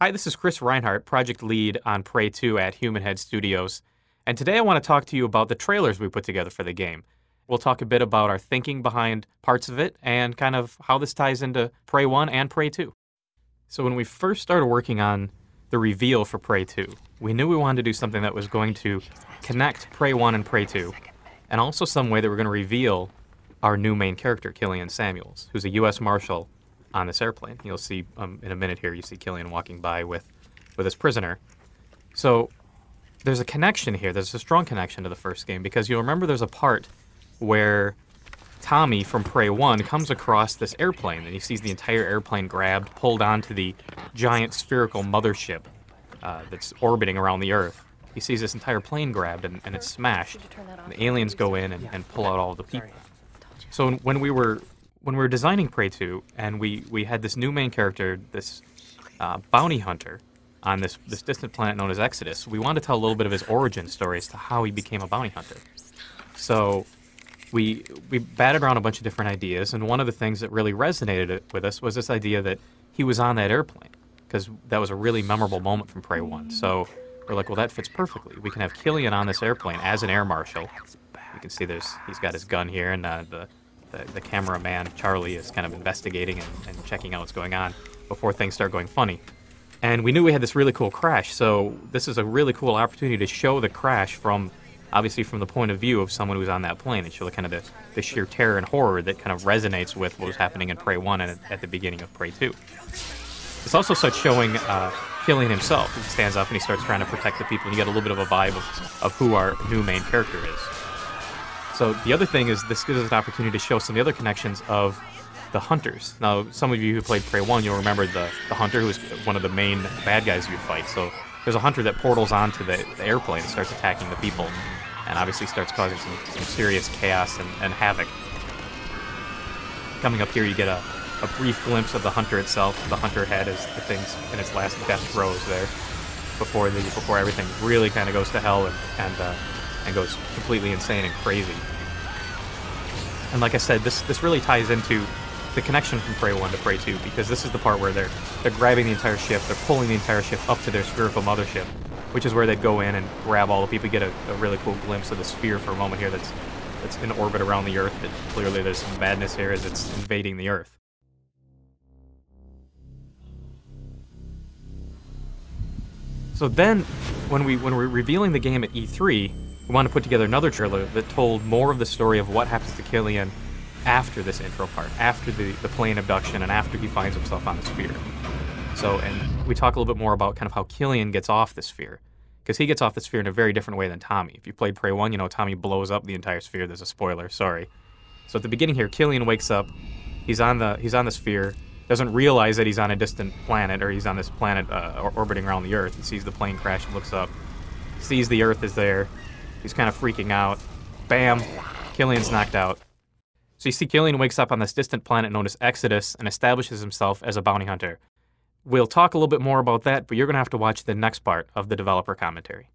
Hi, this is Chris Reinhardt, project lead on Prey 2 at Human Head Studios, and today I want to talk to you about the trailers we put together for the game. We'll talk a bit about our thinking behind parts of it and kind of how this ties into Prey 1 and Prey 2. So when we first started working on the reveal for Prey 2, we knew we wanted to do something that was going to connect Prey 1 and Prey 2, and also some way that we're going to reveal our new main character, Killian Samuels, who's a U.S. Marshal on this airplane. You'll see in a minute here, you see Killian walking by with his prisoner. So there's a connection here. There's a strong connection to the first game, because you'll remember there's a part where Tommy from Prey 1 comes across this airplane, and he sees the entire airplane grabbed, pulled onto the giant spherical mothership that's orbiting around the Earth. He sees this entire plane grabbed, and it's smashed. And the aliens go in and pull out all of the people. So when we were designing Prey 2, and we had this new main character, this bounty hunter on this distant planet known as Exodus, we wanted to tell a little bit of his origin story as to how he became a bounty hunter. So we batted around a bunch of different ideas, and one of the things that really resonated with us was this idea that he was on that airplane, because that was a really memorable moment from Prey 1. So we're like, well, that fits perfectly. We can have Killian on this airplane as an air marshal. You can see he's got his gun here, and the cameraman, Charlie, is kind of investigating and checking out what's going on before things start going funny. And we knew we had this really cool crash, so this is a really cool opportunity to show the crash obviously from the point of view of someone who's on that plane, and show the sheer terror and horror that kind of resonates with what was happening in Prey 1 and at the beginning of Prey 2. This also starts showing Killian himself. He stands up and he starts trying to protect the people, and you get a little bit of a vibe of who our new main character is. So the other thing is this gives us an opportunity to show some of the other connections of the hunters. Now, some of you who played Prey 1, you'll remember the hunter, who was one of the main bad guys you fight. So there's a hunter that portals onto the airplane and starts attacking the people, and obviously starts causing some serious chaos and havoc. Coming up here, you get a brief glimpse of the hunter itself. The hunter head is the thing's in its last death throes there, before everything really kind of goes to hell and goes completely insane and crazy. And like I said, this really ties into the connection from Prey 1 to Prey 2, because this is the part where they're grabbing the entire ship, they're pulling the entire ship up to their spherical mothership, which is where they'd go in and grab all the people. You get a really cool glimpse of the sphere for a moment here that's in orbit around the Earth, that clearly there's some madness here as it's invading the Earth. So then, when we were revealing the game at E3, we wanted to put together another trailer that told more of the story of what happens to Killian after this intro part, after the plane abduction, and after he finds himself on the sphere. So, and we talk a little bit more about kind of how Killian gets off the sphere, because he gets off the sphere in a very different way than Tommy. If you played Prey 1, you know Tommy blows up the entire sphere. There's a spoiler, sorry. So at the beginning here, Killian wakes up, he's on the sphere, doesn't realize that he's on a distant planet, or he's on this planet orbiting around the Earth. He sees the plane crash and looks up, sees the Earth is there. He's kind of freaking out. Bam! Killian's knocked out. So you see Killian wakes up on this distant planet known as Exodus and establishes himself as a bounty hunter. We'll talk a little bit more about that, but you're going to have to watch the next part of the developer commentary.